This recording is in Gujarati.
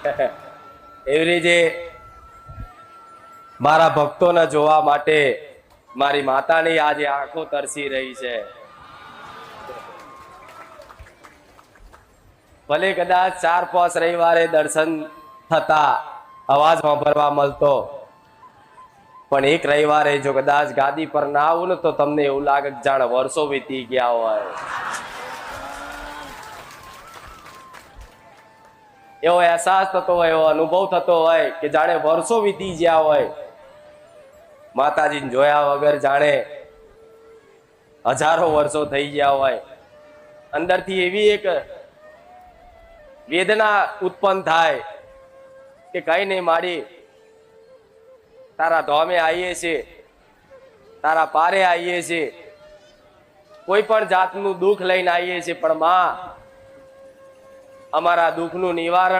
એવી રીતે મારા ભક્તોને જોવા માટે મારી માતાની આજે આંખો તરસી રહી છે. ભલે કદાચ 4-5 રવિવારે દર્શન થતા, અવાજ સાંભળવા મળતો, પણ એક રવિવારે જો કદાચ ગાદી પર ના આવું ને તો તમને એવું લાગે કે જાણે વર્ષો વીતી ગયા હોય. એવો અહેસાસ થતો હોય, એવો અનુભવ થતો હોય કે જાણે વર્ષો વીતી ગયા હોય. માતાજીને જોયા વગર જાણે હજારો વર્ષો થઈ ગયા હોય. અંદરથી એવી એક વેદના ઉત્પન્ન થાય કે કઈ નહીં મારી, તારા ધામે આવીએ છીએ, તારા પારે આવીએ છીએ, કોઈ પણ જાતનું દુઃખ લઈને આવીએ છીએ, પણ માં અમારા દુઃખનું નિવારણ